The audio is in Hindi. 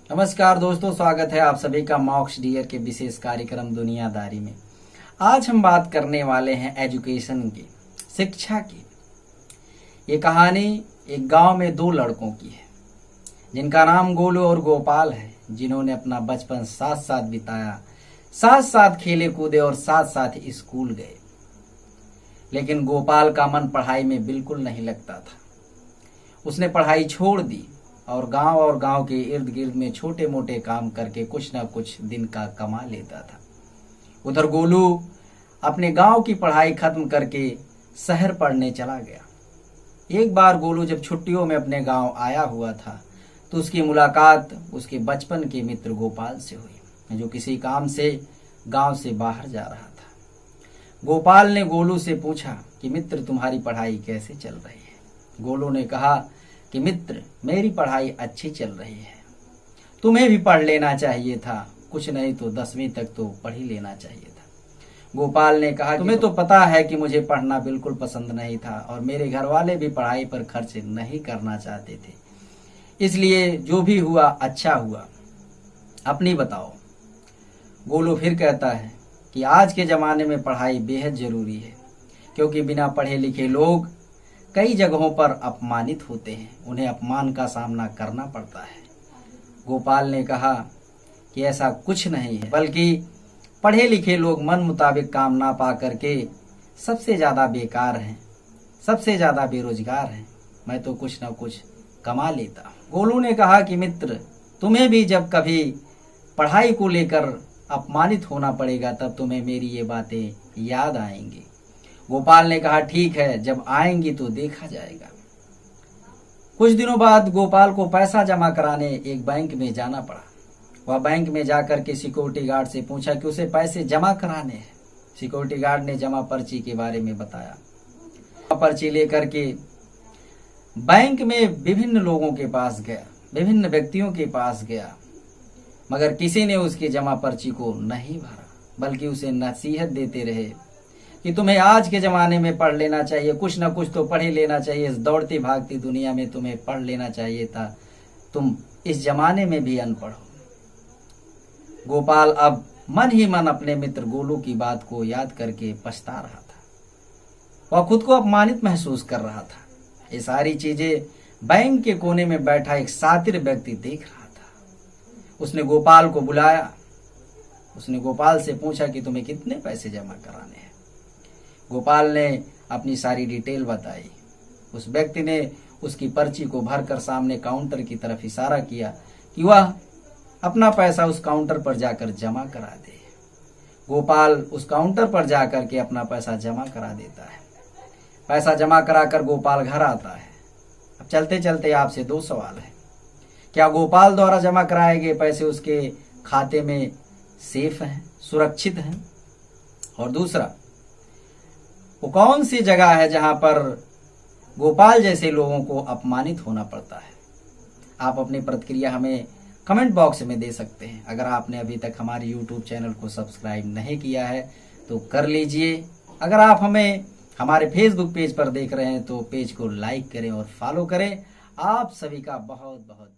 नमस्कार दोस्तों, स्वागत है आप सभी का मॉक्स डियर के विशेष कार्यक्रम दुनियादारी में। आज हम बात करने वाले हैं एजुकेशन की, शिक्षा की। ये कहानी एक गांव में दो लड़कों की है जिनका नाम गोलू और गोपाल है, जिन्होंने अपना बचपन साथ साथ बिताया, साथ साथ खेले कूदे और साथ साथ स्कूल गए। लेकिन गोपाल का मन पढ़ाई में बिल्कुल नहीं लगता था। उसने पढ़ाई छोड़ दी और गांव के इर्द गिर्द में छोटे मोटे काम करके कुछ ना कुछ दिन का कमा लेता था। उधर गोलू अपने गांव की पढ़ाई खत्म करके शहर पढ़ने चला गया। एक बार गोलू जब छुट्टियों में अपने गांव आया हुआ था तो उसकी मुलाकात उसके बचपन के मित्र गोपाल से हुई, जो किसी काम से गांव से बाहर जा रहा था। गोपाल ने गोलू से पूछा कि मित्र, तुम्हारी पढ़ाई कैसे चल रही है? गोलू ने कहा कि मित्र, मेरी पढ़ाई अच्छी चल रही है, तुम्हें भी पढ़ लेना चाहिए था, कुछ नहीं तो 10वीं तक तो पढ़ ही लेना चाहिए था। गोपाल ने कहा, तुम्हें तो पता है कि मुझे पढ़ना बिल्कुल पसंद नहीं था और मेरे घर वाले भी पढ़ाई पर खर्च नहीं करना चाहते थे, इसलिए जो भी हुआ अच्छा हुआ, अपनी बताओ। गोलू फिर कहता है कि आज के जमाने में पढ़ाई बेहद जरूरी है, क्योंकि बिना पढ़े लिखे लोग कई जगहों पर अपमानित होते हैं, उन्हें अपमान का सामना करना पड़ता है। गोपाल ने कहा कि ऐसा कुछ नहीं है, बल्कि पढ़े लिखे लोग मन मुताबिक काम ना पा करके सबसे ज्यादा बेकार हैं, सबसे ज्यादा बेरोजगार हैं। मैं तो कुछ ना कुछ कमा लेता। गोलू ने कहा कि मित्र, तुम्हें भी जब कभी पढ़ाई को लेकर अपमानित होना पड़ेगा तब तुम्हें मेरी ये बातें याद आएंगी। गोपाल ने कहा, ठीक है, जब आएंगी तो देखा जाएगा। कुछ दिनों बाद गोपाल को पैसा जमा कराने एक बैंक में जाना पड़ा। वह बैंक में जाकर के सिक्योरिटी गार्ड से पूछा कि उसे पैसे जमा कराने हैं। सिक्योरिटी गार्ड ने जमा पर्ची के बारे में बताया। पर्ची लेकर के बैंक में विभिन्न लोगों के पास गया, विभिन्न व्यक्तियों के पास गया, मगर किसी ने उसकी जमा पर्ची को नहीं भरा, बल्कि उसे नसीहत देते रहे कि तुम्हें आज के जमाने में पढ़ लेना चाहिए, कुछ ना कुछ तो पढ़ ही लेना चाहिए। इस दौड़ती भागती दुनिया में तुम्हें पढ़ लेना चाहिए था, तुम इस जमाने में भी अनपढ़ हो। गोपाल अब मन ही मन अपने मित्र गोलू की बात को याद करके पछता रहा था। वह खुद को अपमानित महसूस कर रहा था। ये सारी चीजें बैंक के कोने में बैठा एक शातिर व्यक्ति देख रहा था। उसने गोपाल को बुलाया। उसने गोपाल से पूछा कि तुम्हें कितने पैसे जमा कराने हैं। गोपाल ने अपनी सारी डिटेल बताई। उस व्यक्ति ने उसकी पर्ची को भरकर सामने काउंटर की तरफ इशारा किया कि वह अपना पैसा उस काउंटर पर जाकर जमा करा दे। गोपाल उस काउंटर पर जाकर के अपना पैसा जमा करा देता है। पैसा जमा कराकर गोपाल घर आता है। अब चलते चलते आपसे दो सवाल है। क्या गोपाल द्वारा जमा कराए गए पैसे उसके खाते में सेफ हैं, सुरक्षित हैं? और दूसरा, वो कौन सी जगह है जहां पर गोपाल जैसे लोगों को अपमानित होना पड़ता है? आप अपनी प्रतिक्रिया हमें कमेंट बॉक्स में दे सकते हैं। अगर आपने अभी तक हमारे YouTube चैनल को सब्सक्राइब नहीं किया है तो कर लीजिए। अगर आप हमें हमारे Facebook पेज पर देख रहे हैं तो पेज को लाइक करें और फॉलो करें। आप सभी का बहुत बहुत